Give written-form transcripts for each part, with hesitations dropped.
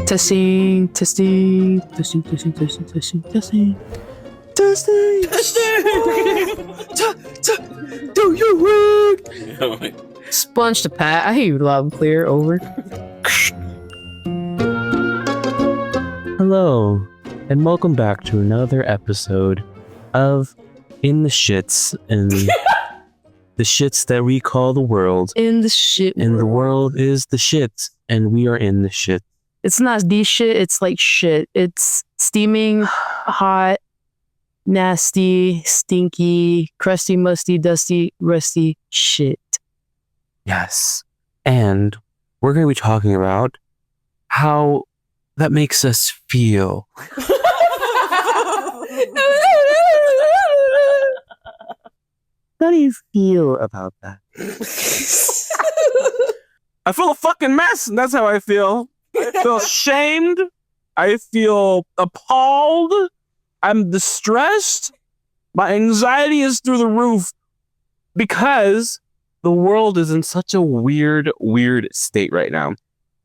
Testing. Do your work. Sponge to pat. I hear you loud and clear. Over. Hello, and welcome back to another episode of In the Shits, and the shits that we call the world. In the shit. And the world is the shit, and we are in the shit. It's not the shit, it's like shit. It's steaming, hot, nasty, stinky, crusty, musty, dusty, rusty shit. Yes. And we're going to be talking about how that makes us feel. How do you feel about that? I feel a fucking mess. That's how I feel. I feel shamed. I feel appalled. I'm distressed. My anxiety is through the roof because the world is in such a weird state right now.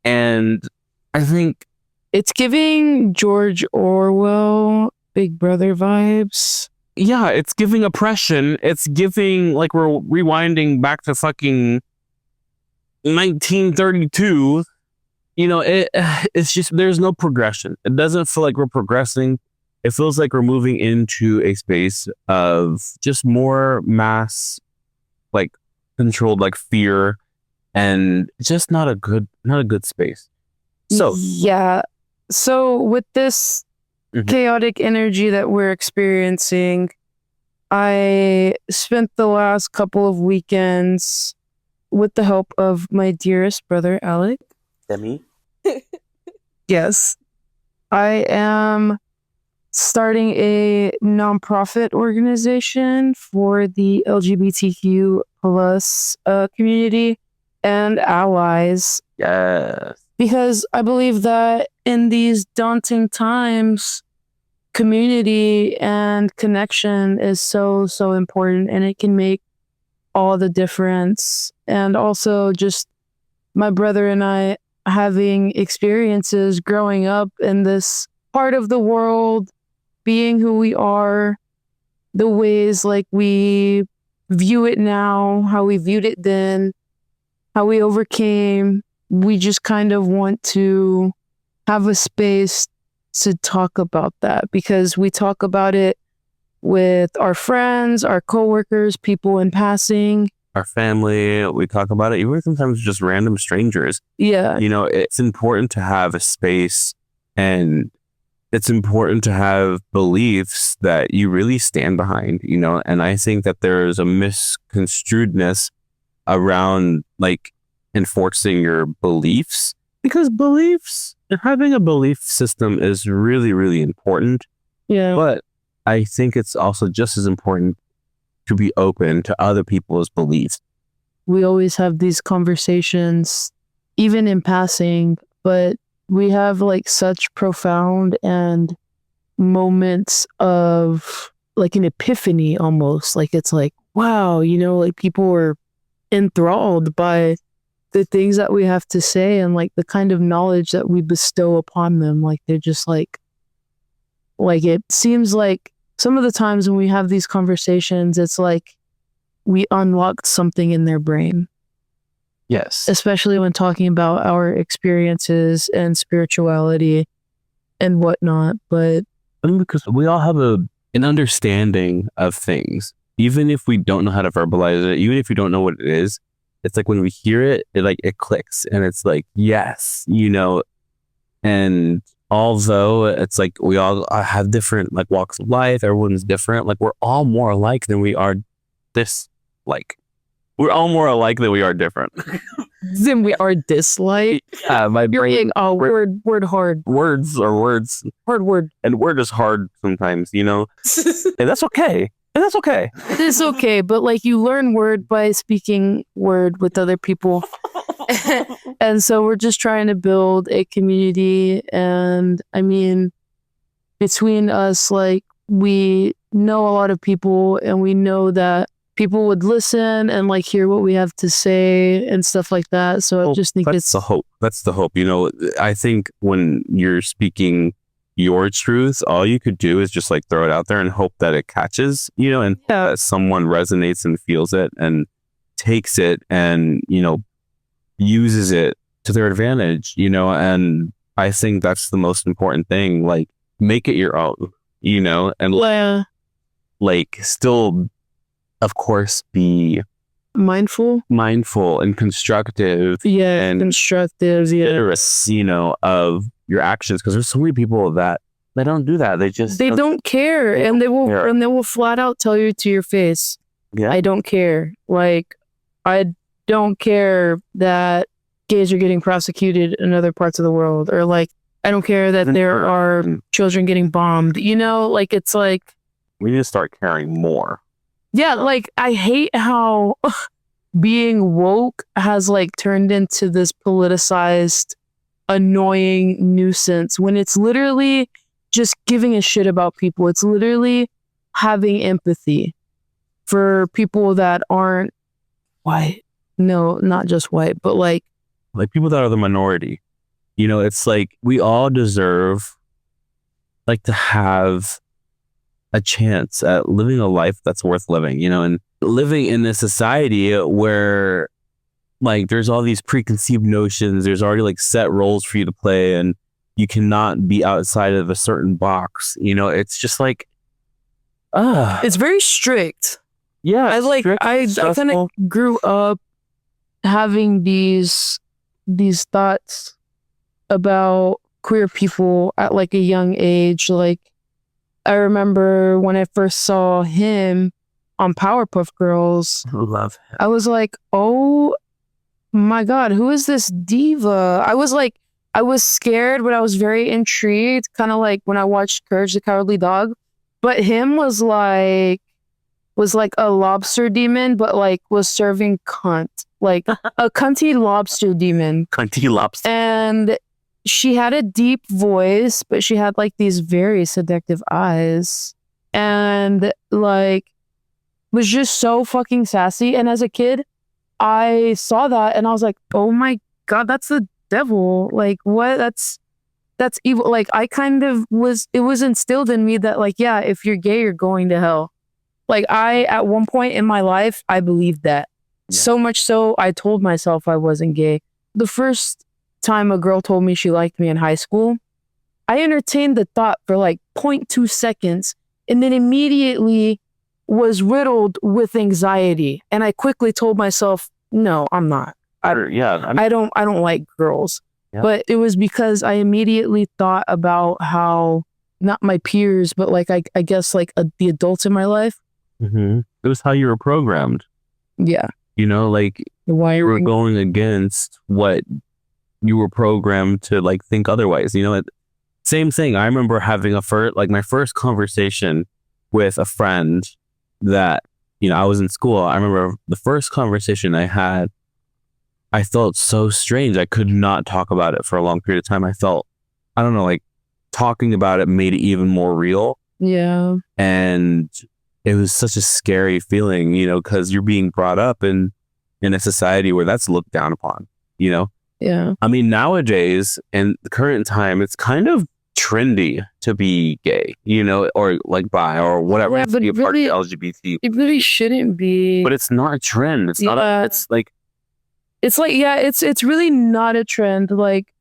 And I think it's giving George Orwell Big Brother vibes. Yeah, it's giving oppression. It's giving like we're rewinding back to fucking 1932. You know, it's just there's no progression. It doesn't feel like we're progressing. It feels like we're moving into a space of just more mass, like controlled, like fear, and just not a good space. So yeah. So with this chaotic energy that we're experiencing, I spent the last couple of weekends with the help of my dearest brother, Alec. Demi? Yes. I am starting a nonprofit organization for the LGBTQ plus community and allies. Yes. Because I believe that in these daunting times, community and connection is so important, and it can make all the difference. And also just my brother and I having experiences growing up in this part of the world, being who we are, the ways like we view it now, how we viewed it then, how we overcame. We just kind of want to have a space to talk about that, because we talk about it with our friends, our coworkers, people in passing, our family. We talk about it even sometimes just random strangers. Yeah. You know, it's important to have a space, and it's important to have beliefs that you really stand behind, you know, and I think that there's a misconstruedness around like enforcing your beliefs, because having a belief system is really important. Yeah. But I think it's also just as important to be open to other people's beliefs. We always have these conversations, even in passing, but we have like such profound and moments of like an epiphany almost. Like it's like, wow, you know, like people are enthralled by the things that we have to say and like the kind of knowledge that we bestow upon them. Like they're just like it seems like some of the times when we have these conversations, it's like we unlocked something in their brain. Yes. Especially when talking about our experiences and spirituality and whatnot. But I mean, because we all have an understanding of things, even if we don't know how to verbalize it, even if we don't know what it is. It's like when we hear it, it clicks, and it's like, yes, you know. And although it's like we all have different like walks of life, everyone's different. Like we're all more alike than we are dislike. We're all more alike than we are different. Then we are dislike. Yeah, my brain. Oh, word hard. Words are words. Hard word. And word is hard sometimes, you know. And that's okay. It's okay, but like you learn word by speaking word with other people. And so we're just trying to build a community. And I mean, between us, like we know a lot of people, and we know that people would listen and like hear what we have to say and stuff like that. So I just think that's the hope. That's the hope. You know, I think when you're speaking your truth, all you could do is just like throw it out there and hope that it catches, you know, and that someone resonates and feels it and takes it and, you know, uses it to their advantage, you know, and I think that's the most important thing. Like, make it your own, you know, and like still, of course, be mindful and constructive. Yeah, and constructive. Yeah, generous, you know, of your actions. Because there's so many people that they don't do that. They don't care, and they will flat out tell you to your face, I don't care. Like, I don't care that gays are getting prosecuted in other parts of the world, or like, I don't care that there are children getting bombed. You know, like, it's like, we need to start caring more. Yeah, like, I hate how being woke has like turned into this politicized, annoying nuisance when it's literally just giving a shit about people. It's literally having empathy for people that aren't white. No, not just white, but like people that are the minority. You know, it's like we all deserve like to have a chance at living a life that's worth living, you know, and living in this society where like there's all these preconceived notions, there's already like set roles for you to play and you cannot be outside of a certain box. You know, it's just like, it's very strict. Yeah. I kind of grew up having these thoughts about queer people at like a young age. Like, I remember when I first saw him on Powerpuff Girls. Love him. I was like, oh my God, who is this diva? I was scared, but I was very intrigued, kind of like when I watched Courage the Cowardly Dog. But him was like a lobster demon, but like was serving cunt. Like a cunty lobster demon. Cunty lobster. And she had a deep voice, but she had like these very seductive eyes. And like was just so fucking sassy. And as a kid, I saw that and I was like, oh my God, that's the devil. Like, what? That's evil. Like, I kind of it was instilled in me that like, yeah, if you're gay, you're going to hell. Like, at one point in my life, I believed that. Yeah. So much so, I told myself I wasn't gay. The first time a girl told me she liked me in high school, I entertained the thought for like 0.2 seconds and then immediately was riddled with anxiety. And I quickly told myself, no, I'm not. I don't like girls. Yeah. But it was because I immediately thought about how, not my peers, but like, I guess like the adults in my life. Mm-hmm. It was how you were programmed. Yeah. You know, like you were going against what you were programmed to like think otherwise. You know, same thing. I remember having my first conversation with a friend that, you know, I was in school. I remember the first conversation I had, I felt so strange. I could not talk about it for a long period of time. I felt, I don't know, like talking about it made it even more real. Yeah. And it was such a scary feeling, you know, because you're being brought up in a society where that's looked down upon, you know? Yeah. I mean, nowadays, in the current time, it's kind of trendy to be gay, you know, or like bi or whatever. Yeah, but be a part of LGBT. It really shouldn't be. But it's not a trend. It's not it's like, yeah, it's really not a trend. Like,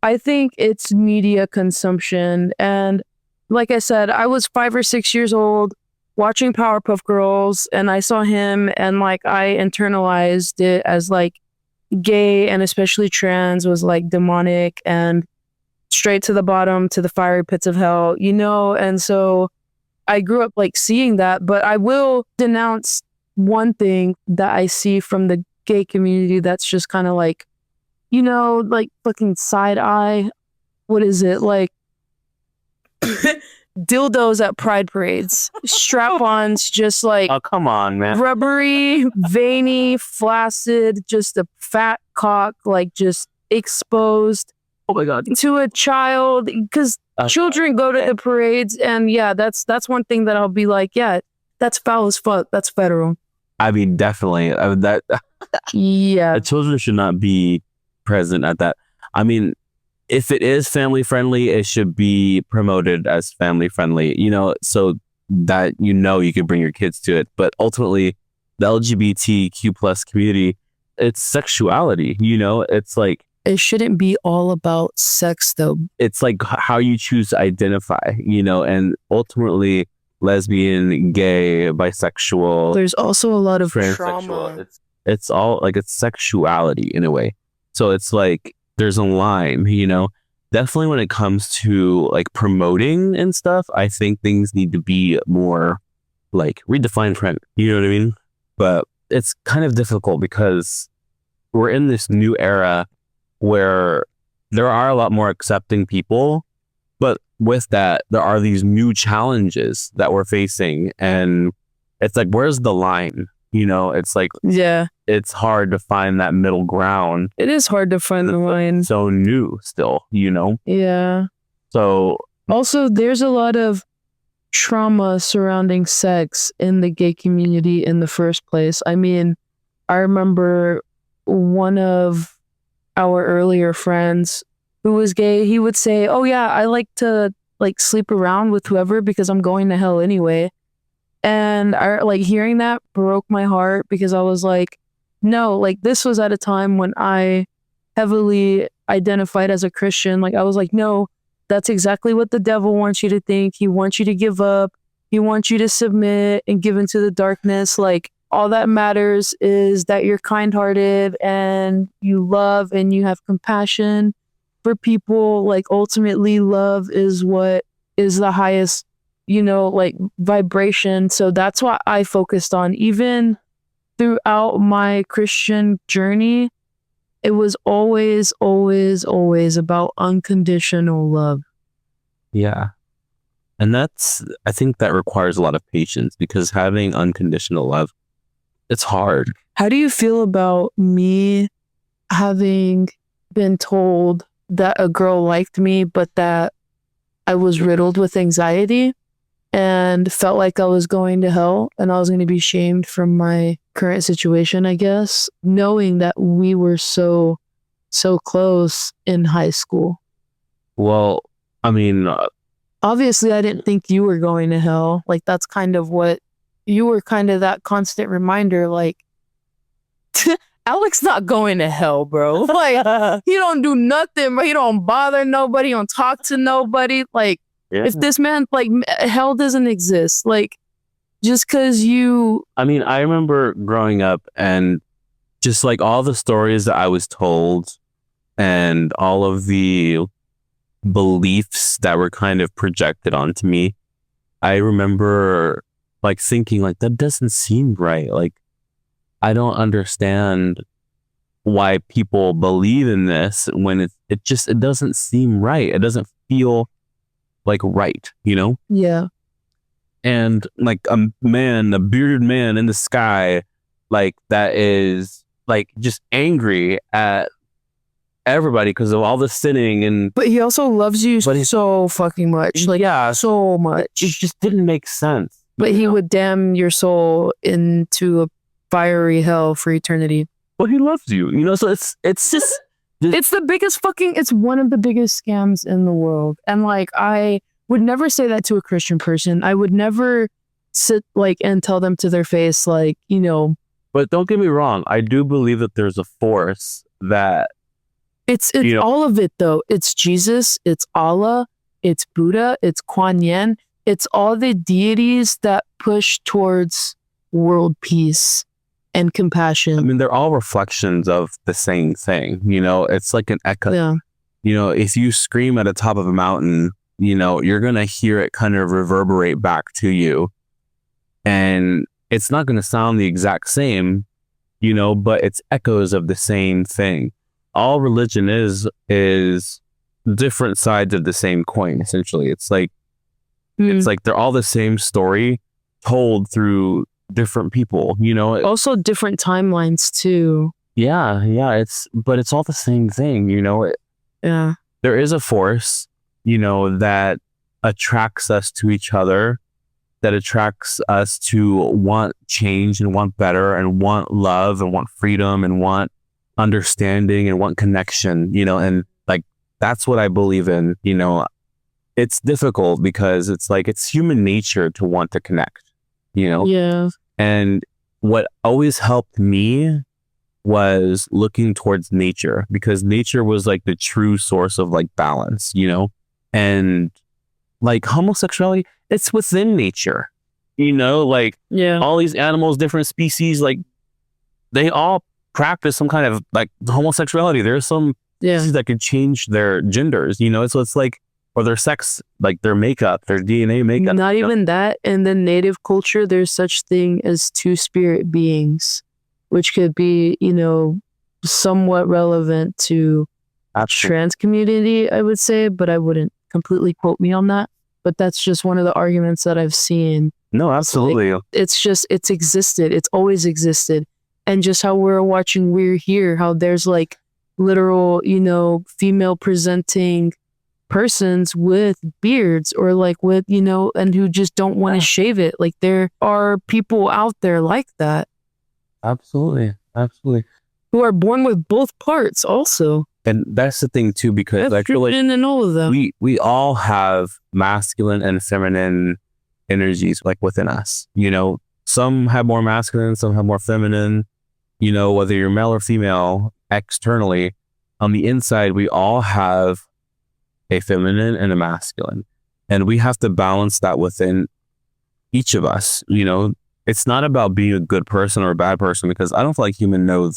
I think it's media consumption. And like I said, I was 5 or 6 years old watching Powerpuff Girls and I saw him and like I internalized it as like gay and especially trans was like demonic and straight to the bottom, to the fiery pits of hell, you know? And so I grew up like seeing that, but I will denounce one thing that I see from the gay community that's just kind of like, you know, like fucking side eye. What is it? Like dildos at pride parades, strap-ons, just like, oh, come on, man, rubbery, veiny, flaccid, just a fat cock, like just exposed. Oh my God, to a child, because children go to the parades, and yeah, that's one thing that I'll be like, yeah, that's foul as fuck. That's federal. I mean, definitely. That Yeah. the children should not be present at that. I mean, if it is family friendly, it should be promoted as family friendly, so that you could bring your kids to it. But ultimately, the LGBTQ plus community, it's sexuality, it's like It shouldn't be all about sex, though. it's like how you choose to identify, and ultimately lesbian, gay, bisexual, There's also a lot of transsexual. trauma. It's all like it's sexuality in a way. So it's like there's a line, Definitely when it comes to like promoting and stuff, I think things need to be more like redefined for you know what I mean? But it's kind of difficult because we're in this new era where there are a lot more accepting people, but with that, there are these new challenges that we're facing. And it's like, where's the line? It's like, Yeah. it's hard to find that middle ground. It is hard to find the line. So new still, Yeah. So also, there's a lot of trauma surrounding sex in the gay community in the first place. I mean, I remember one of our earlier friends who was gay, he would say, "Oh yeah, I like to like sleep around with whoever because I'm going to hell anyway." And I like hearing that broke my heart because I was like, no, like this was at a time when I heavily identified as a Christian. Like I was like, no, that's exactly what the devil wants you to think. He wants you to give up. He wants you to submit and give into the darkness. Like all that matters is that you're kind-hearted and you love and you have compassion for people. Like ultimately love is what is the highest, like vibration. So that's what I focused on. Even throughout my Christian journey, it was always, always, always about unconditional love. yeah. And I think that requires a lot of patience because having unconditional love, it's hard. How do you feel about me having been told that a girl liked me, but that I was riddled with anxiety and felt like I was going to hell and I was going to be shamed from my current situation, I guess, knowing that we were so close in high school? Well, I mean, Obviously, I didn't think you were going to hell. Like, that's kind of what you were, kind of that constant reminder, like, Alec's not going to hell, bro. Like, he don't do nothing, but he don't bother nobody, he don't talk to nobody. Like, yeah. if this man, like, hell doesn't exist. Like, just because you... I mean, I remember growing up and just like all the stories that I was told and all of the beliefs that were kind of projected onto me, I remember like thinking like, that doesn't seem right. Like, I don't understand why people believe in this when it doesn't seem right. It doesn't feel like right, Yeah. And like a bearded man in the sky, like that is like just angry at everybody because of all the sinning and. But he also loves you so fucking much. Like, yeah, so much. It just didn't make sense. But he would damn your soul into a fiery hell for eternity. Well, he loves you, so it's just. It's the biggest it's one of the biggest scams in the world. And like, I would never say that to a Christian person. I would never sit like and tell them to their face, like, But don't get me wrong. I do believe that there's a force that. It's all of it though. It's Jesus, it's Allah, it's Buddha, it's Kuan Yin. It's all the deities that push towards world peace and compassion. I mean, they're all reflections of the same thing. It's like an echo. Yeah. If you scream at the top of a mountain, you're going to hear it kind of reverberate back to you. And it's not going to sound the exact same, but it's echoes of the same thing. All religion is different sides of the same coin, essentially. It's like, it's like they're all the same story told through different people, Also different timelines too. Yeah. But it's all the same thing, Yeah. There is a force, that attracts us to each other. that attracts us to want change and want better and want love and want freedom and want understanding and want connection, and like, that's what I believe in. It's difficult because it's like, it's human nature to want to connect, Yeah. and what always helped me was looking towards nature, because nature was like the true source of like balance, and like homosexuality, it's within nature, like Yeah. all these animals, different species, like they all practice some kind of like homosexuality. There's some species that can change their genders, so it's like, or their sex, like their makeup, their DNA makeup. Not even that. In the native culture, there's such thing as two spirit beings, which could be, somewhat relevant to trans community, I would say, but I wouldn't completely quote me on that. But that's just one of the arguments that I've seen. No, absolutely. It's existed. It's always existed. And just how we're watching We're Here, how there's like literal, female presenting persons with beards or like with, and who just don't want to shave it. Like there are people out there like that. Absolutely. Who are born with both parts also. And that's the thing too, because I feel like and all of them. we all have masculine and feminine energies like within us. Some have more masculine, some have more feminine, whether you're male or female externally. On the inside, we all have a feminine and a masculine. And we have to balance that within each of us. It's not about being a good person or a bad person, because I don't feel like humans know the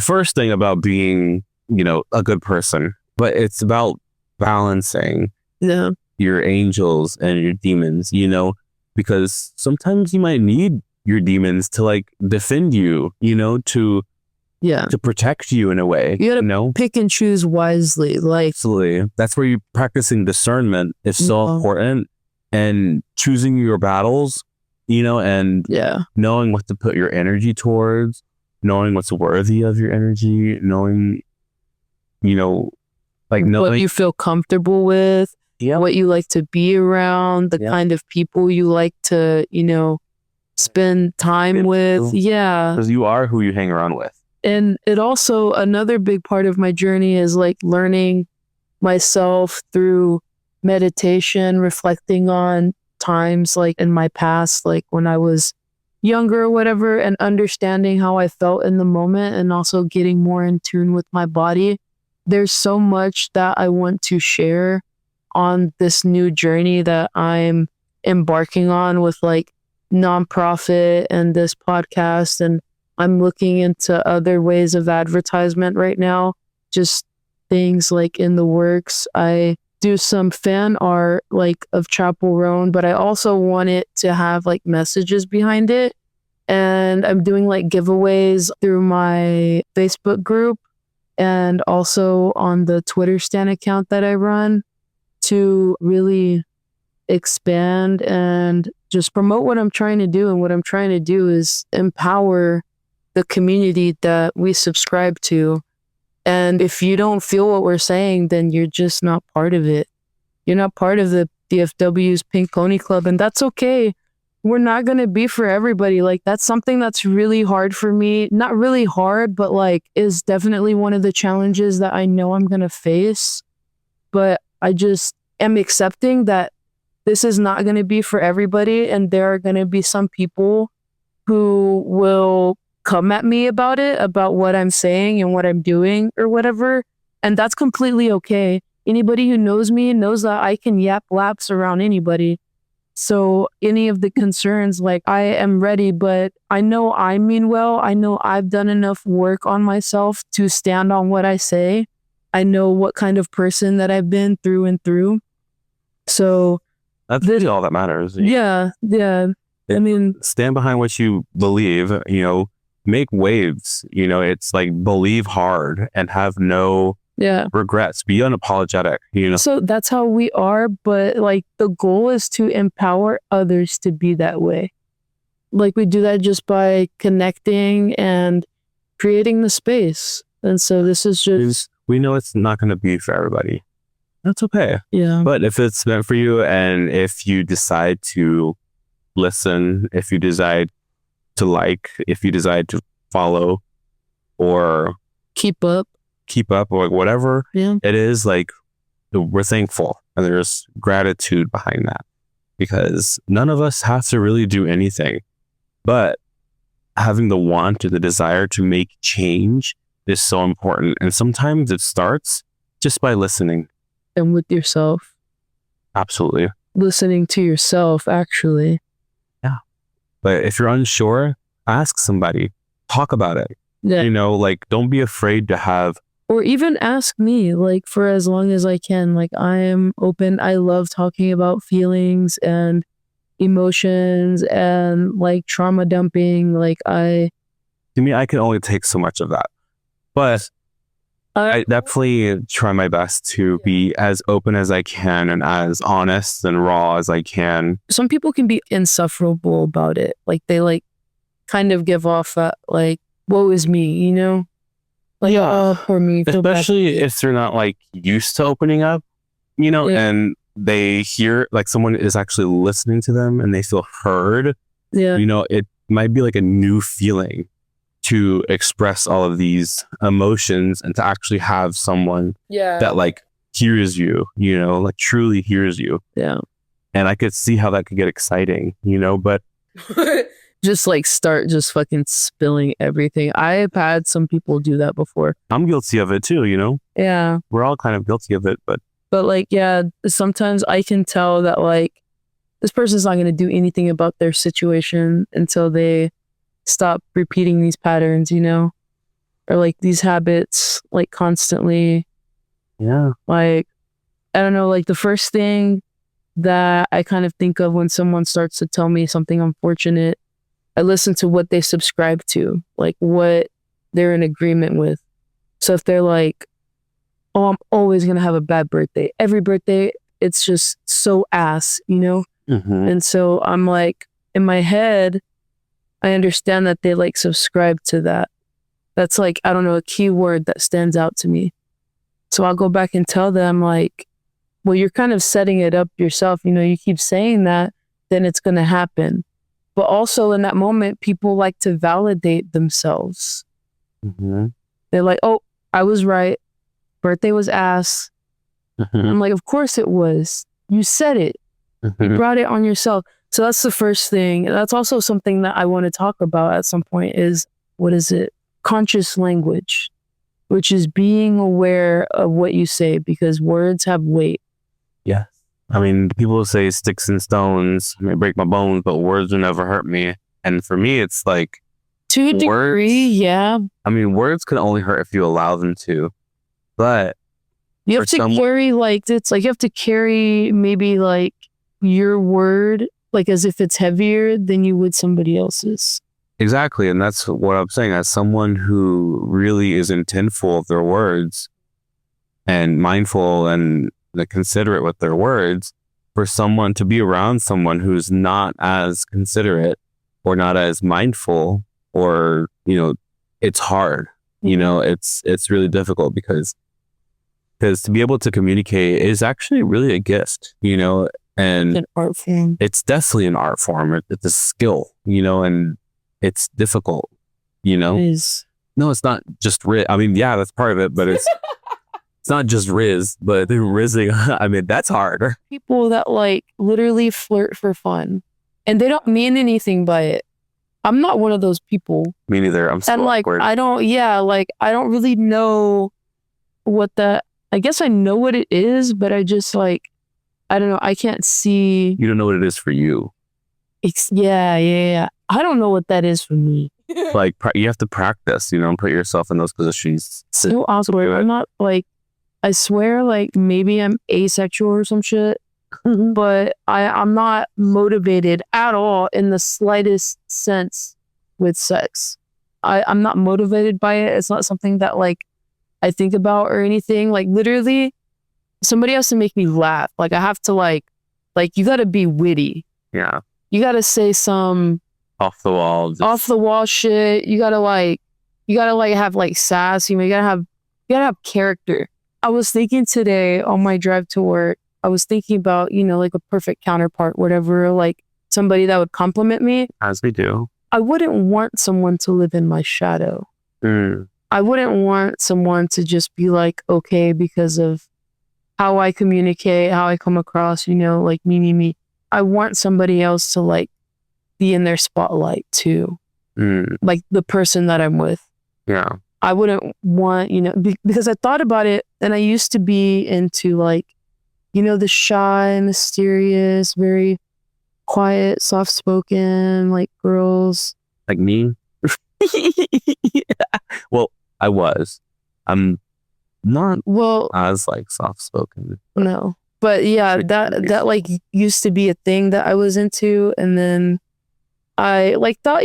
first thing about being, a good person, but it's about balancing your angels and your demons, because sometimes you might need your demons to like defend you, to protect you in a way. You gotta pick and choose wisely. Like, absolutely. That's where you're practicing discernment is so important, and choosing your battles, and knowing what to put your energy towards, knowing what's worthy of your energy, knowing, like knowing what you feel comfortable with, what you like to be around, the kind of people you like to, spend time with. Yeah. Because you are who you hang around with. And it also, another big part of my journey is like learning myself through meditation, reflecting on times like in my past, like when I was younger or whatever, and understanding how I felt in the moment, and also getting more in tune with my body. There's so much that I want to share on this new journey that I'm embarking on with like nonprofit and this podcast, and I'm looking into other ways of advertisement right now, just things like in the works. I do some fan art like of Chapel Roan, but I also want it to have like messages behind it. And I'm doing like giveaways through my Facebook group and also on the Twitter Stan account that I run to really expand and just promote what I'm trying to do. And what I'm trying to do is empower the community that we subscribe to. And if you don't feel what we're saying, then you're just not part of it. You're not part of the DFW's Pink Pony Club, and that's okay. We're not going to be for everybody. Like, that's something that's really hard for me. Not really hard, but like is definitely one of the challenges that I know I'm going to face. But I just am accepting that this is not going to be for everybody. And there are going to be some people who will come at me about it, about what I'm saying and what I'm doing or whatever. And that's completely okay. Anybody who knows me knows that I can yap laps around anybody. So any of the concerns, like, I am ready, but I know I mean well. I know I've done enough work on myself to stand on what I say. I know what kind of person that I've been through and through. So that's really all that matters. Yeah. I mean, stand behind what you believe, make waves, it's like believe hard and have no regrets, be unapologetic, So that's how we are, but like the goal is to empower others to be that way. Like we do that just by connecting and creating the space. And so this is just, we know it's not going to be for everybody. that's okay. Yeah. But if it's meant for you, and if you decide to listen, if you decide to like, if you decide to follow or Keep up. or like whatever Yeah. it is, like we're thankful and there's gratitude behind that, because none of us have to really do anything, but having the want or the desire to make change is so important. And sometimes it starts just by listening. And with yourself. Absolutely. Listening to yourself, actually. But if you're unsure, ask somebody, talk about it. Yeah. You know, like don't be afraid to have, Or even ask me, like, for as long as I can. Like, I am open. I love talking about feelings and emotions and like trauma dumping. Like, to me, I can only take so much of that. But I definitely try my best to be as open as I can and as honest and raw as I can. some people can be insufferable about it. Like, they like kind of give off that, like, woe is me, you know? Like, Yeah. oh, poor me. feel bad. Especially if they're not like used to opening up, you know, Yeah. and they hear like someone is actually listening to them and they feel heard, Yeah. you know, it might be like a new feeling to express all of these emotions and to actually have someone Yeah. that like hears you, you know, like truly hears you. Yeah. And I could see how that could get exciting, you know, but Just like start just fucking spilling everything. I've had some people do that before. I'm guilty of it too, you know, Yeah. we're all kind of guilty of it, but But like, yeah, sometimes I can tell that like this person's not going to do anything about their situation until they stop repeating these patterns, you know, or like these habits, like constantly. yeah. Like, I don't know, like the first thing that I kind of think of when someone starts to tell me something unfortunate, I listen to what they subscribe to, like what they're in agreement with. So if they're like, oh, I'm always going to have a bad birthday. Every birthday, it's just so ass, you know? Mm-hmm. And so I'm like, in my head, I understand that they like subscribe to that. That's like, I don't know, a key word that stands out to me. So I'll go back and tell them like, well, you're kind of setting it up yourself. You know, you keep saying that, then it's going to happen. But also in that moment, people like to validate themselves. Mm-hmm. They're like, oh, I was right. Birthday was ass. Mm-hmm. I'm like, of course it was. You said it. Mm-hmm. You brought it on yourself. So that's the first thing. That's also something that I want to talk about at some point is, what is it? Conscious language, which is being aware of what you say, because words have weight. Yes. I mean, people say sticks and stones may break my bones, but words will never hurt me. And for me, it's like, To a degree, yeah. I mean, words can only hurt if you allow them to. But You have to carry like, it's like you have to carry maybe like your word, like as if it's heavier than you would somebody else's. exactly. And that's what I'm saying. As someone who really is intentful of their words and mindful and considerate with their words, for someone to be around someone who's not as considerate or not as mindful, or, you know, it's hard, you know, it's really difficult because to be able to communicate is actually really a gift, you know, and An art form. it's definitely an art form. It's a skill, you know, and it's difficult, you know. It is. No, it's not just I mean, yeah, that's part of it, but it's it's not just Riz, but the rizzing, I mean, that's hard. People that like literally flirt for fun and they don't mean anything by it. I'm not one of those people. Me neither. I'm so And like, awkward. I don't really know what that, I guess I know what it is, but I just like, I don't know. I can't see. You don't know what it is for you. Yeah. I don't know what that is for me. Like, you have to practice, you know, and put yourself in those positions. So awkward. I'm not like, I swear, like maybe I'm asexual or some shit, but I'm not motivated at all in the slightest sense with sex. I'm not motivated by it. It's not something that like I think about or anything. Like literally, somebody has to make me laugh. Like I have to like you got to be witty. Yeah. You got to say some Off the wall shit. You gotta like have like sass. You gotta have character. I was thinking today on my drive to work, I was thinking about, like a perfect counterpart, whatever, like somebody that would compliment me. As we do. I wouldn't want someone to live in my shadow. I wouldn't want someone to just be like, okay, because of how I communicate, how I come across, like me. I want somebody else to like be in their spotlight too. Like the person that I'm with. Yeah. I wouldn't want, because I thought about it and I used to be into like, the shy, mysterious, very quiet, soft-spoken, like girls. Like me? Yeah. Well, I was. I'm not as like soft-spoken. No. But yeah, that like used to be a thing that I was into. And then I like thought,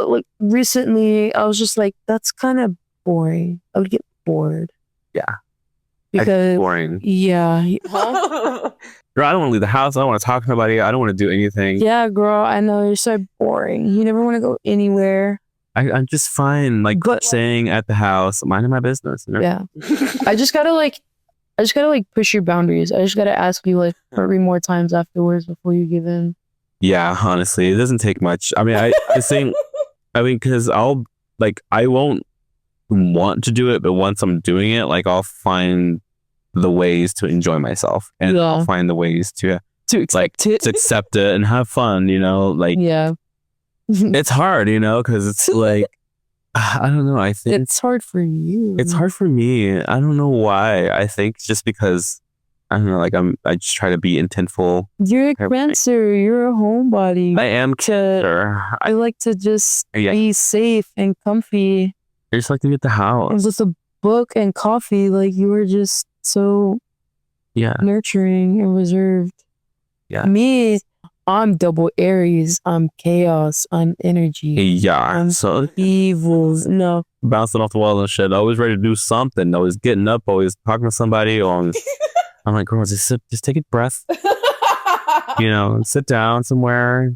like recently I was just like, that's kind of boring. I would get bored. Yeah. Because boring. Yeah. Girl, I don't want to leave the house. I don't want to talk to nobody. I don't want to do anything. Yeah, girl, I know you're so boring. You never want to go anywhere. I'm just fine, like staying at the house, minding my business. Yeah. I just gotta push your boundaries. I just gotta ask you like 3 more times afterwards before you give in. Yeah, honestly, it doesn't take much. I mean, I think, because I won't want to do it, but once I'm doing it, like I'll find the ways to enjoy myself, and I'll find the ways to accept it and have fun. Like it's hard, because it's like I don't know. I think it's hard for you. It's hard for me. I don't know why. I think just because I don't know. Like I just try to be intentful. You're a Cancer. You're a homebody. I am Cancer. I like to just be safe and comfy. I just like to be at the house with a book and coffee. Like you were just so nurturing and reserved. Yeah. Me, I'm double Aries. I'm chaos. I'm energy. Yeah. I'm so evil. No. Bouncing off the wall and shit. Always ready to do something. Always getting up. Always talking to somebody. I'm like, girl, just take a breath. Sit down somewhere.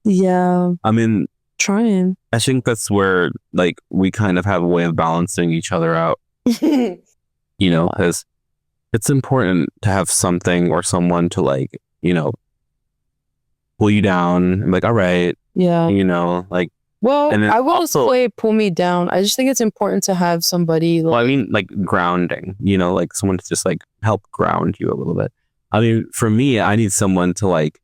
Yeah. I mean, trying. I think that's where like we kind of have a way of balancing each other out. Because it's important to have something or someone to like, pull you down and like, all right. Yeah. Like. Well, and I won't say pull me down. I just think it's important to have somebody. Like grounding, like someone to just like help ground you a little bit. I mean, for me, I need someone to like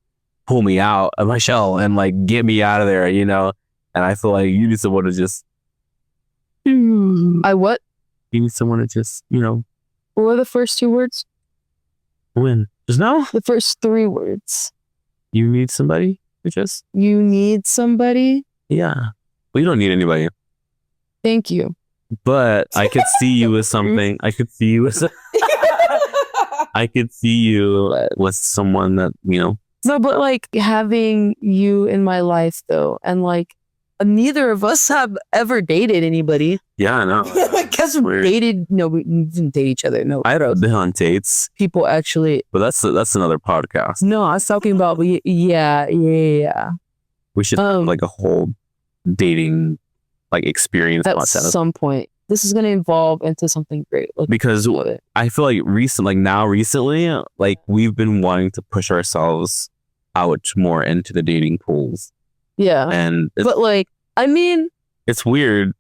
pull me out of my shell and like get me out of there, And I feel like you need someone to just. I what? You need someone to just, What were the first 2 words? When? Just now? The first 3 words. You need somebody to just. You need somebody? Yeah. Well, you don't need anybody. Thank you. But I could see you as something. I could see you as. I could see you with someone that, No, but like having you in my life though, and like neither of us have ever dated anybody. Yeah, I know. I guess we dated. No, we didn't date each other. No, I've been on dates. People actually. But that's another podcast. No, I was talking about. Yeah. We should have like a whole dating like experience at some point. This is going to evolve into something great. Because I feel like recently, like we've been wanting to push ourselves out more into the dating pools. Yeah. But like, I mean, it's weird.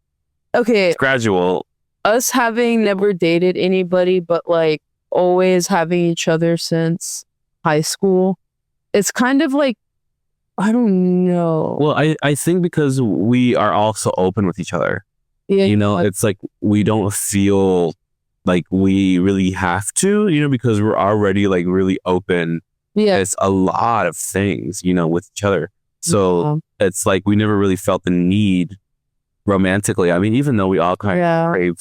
Okay. It's gradual. Us having never dated anybody, but like always having each other since high school. It's kind of like, I don't know. Well, I think because we are also open with each other. Yeah, it's like we don't feel like we really have to, because we're already like really open. Yeah. It's a lot of things, with each other. So it's like we never really felt the need romantically. I mean, even though we all kind of crave,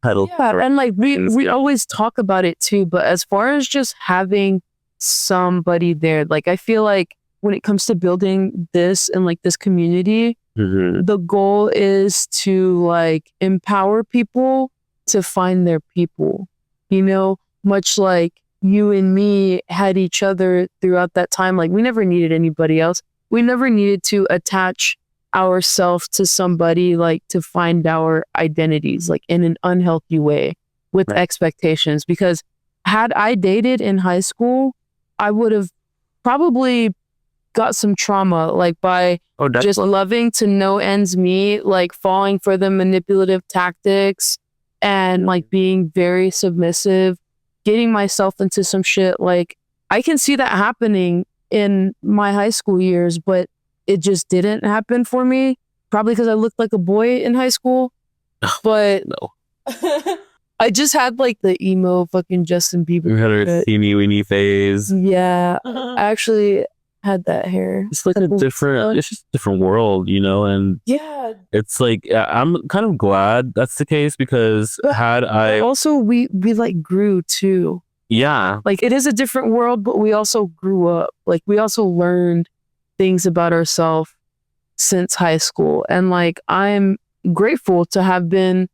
cuddle. Yeah, and like we always talk about it too. But as far as just having somebody there, like I feel like when it comes to building this and like this community, the goal is to like empower people to find their people, much like you and me had each other throughout that time. Like we never needed anybody else. We never needed to attach ourselves to somebody like to find our identities like in an unhealthy way. with expectations, because had I dated in high school, I would have probably got some trauma, like by just loving to no ends meet, like falling for the manipulative tactics and like being very submissive, getting myself into some shit. Like I can see that happening in my high school years, but it just didn't happen for me. Probably because I looked like a boy in high school. But No. I just had like the emo fucking Justin Bieber. You had a teeny weeny phase. Yeah. I actually had that hair. It's like it's just a different world, you know, and yeah, it's like, I'm kind of glad that's the case, because also we like grew too. Yeah. Like it is a different world, but we also grew up. Like we also learned things about ourselves since high school. And like I'm grateful to have been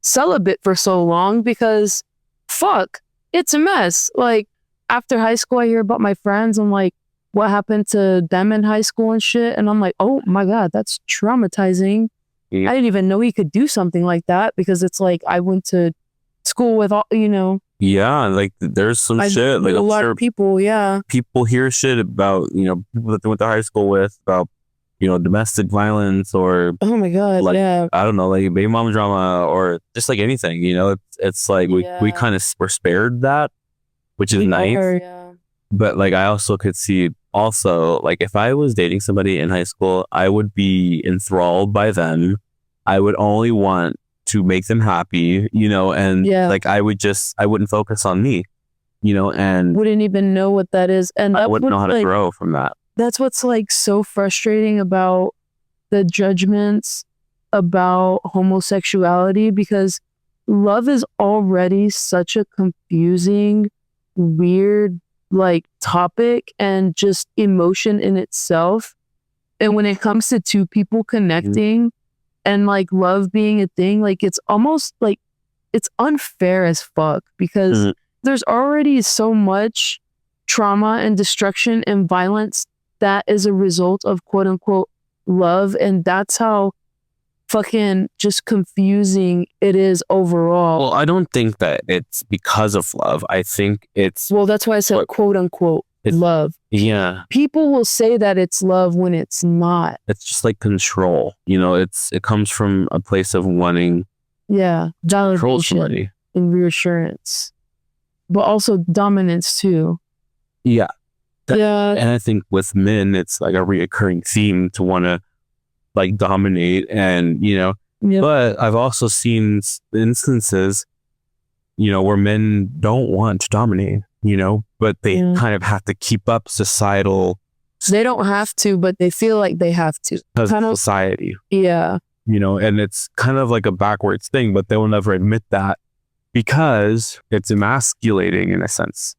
celibate for so long, because fuck, it's a mess. Like after high school, I hear about my friends and like what happened to them in high school and shit. And I'm like, oh my God, that's traumatizing. Yeah. I didn't even know he could do something like that, because it's like I went to school with all, you know. Yeah, like there's some shit. Like a lot of people, yeah. People hear shit about, you know, people that they went to high school with, about, you know, domestic violence, or oh my God, like, yeah. I don't know, like baby mom drama, or just like anything, you know. It's like we kind of were spared that, which is nice. Yeah. But like I also could see also, like if I was dating somebody in high school, I would be enthralled by them. I would only want to make them happy, you know, and like I wouldn't focus on me, you know, and wouldn't even know what that is. And I wouldn't know how to grow from that. That's what's like so frustrating about the judgments about homosexuality, because love is already such a confusing, weird, like topic and just emotion in itself. And when it comes to two people connecting and like love being a thing, like it's almost like it's unfair as fuck, because there's already so much trauma and destruction and violence that is a result of quote unquote love. And that's how fucking just confusing it is overall. Well, I don't think that it's because of love. I think it's... Well, that's why I said quote unquote love. Yeah. People will say that it's love when it's not. It's just like control. You know, it comes from a place of wanting control somebody. And reassurance. But also dominance too. Yeah. Yeah. And I think with men, it's like a reoccurring theme to want to like dominate, and, you know, but I've also seen instances, you know, where men don't want to dominate, you know, but they kind of have to keep up societal. They don't have to, but they feel like they have to. Because of society. Yeah. You know, and it's kind of like a backwards thing, but they will never admit that, because it's emasculating in a sense,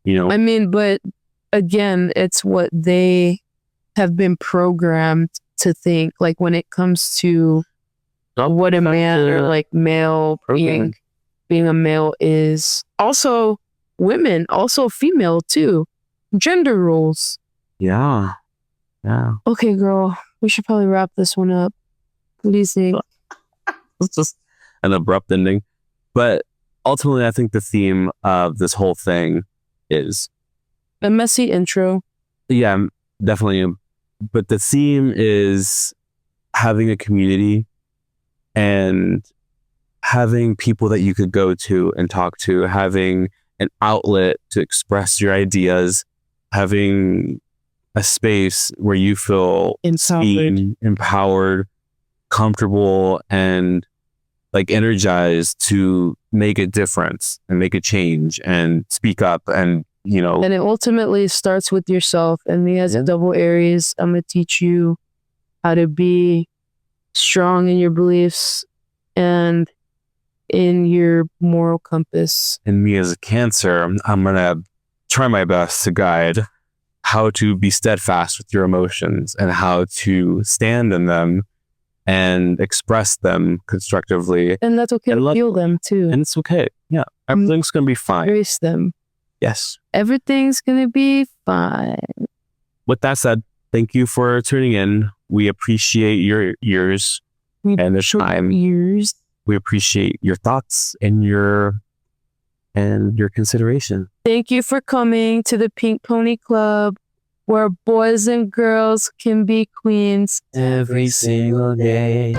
you know. I mean, but again, it's what they have been programmed to think, like when it comes to what a man or like male being a male is. Also women, also female too. Gender roles. Yeah. Yeah. Okay, girl, we should probably wrap this one up. What do you think? It's just an abrupt ending. But ultimately, I think the theme of this whole thing is a messy intro. Yeah, definitely. But the theme is having a community and having people that you could go to and talk to, having an outlet to express your ideas, having a space where you feel seen, empowered, comfortable, and like energized to make a difference and make a change and speak up, and, you know. And it ultimately starts with yourself. And me as a double Aries, I'm going to teach you how to be strong in your beliefs and in your moral compass. And me as a Cancer, I'm going to try my best to guide how to be steadfast with your emotions and how to stand in them and express them constructively. And that's okay to feel them too. And it's okay. Yeah. Everything's going to be fine. Embrace them. Yes. Everything's going to be fine. With that said, thank you for tuning in. We appreciate your ears and the time. Ears. We appreciate your thoughts and your consideration. Thank you for coming to the Pink Pony Club, where boys and girls can be queens Every single day.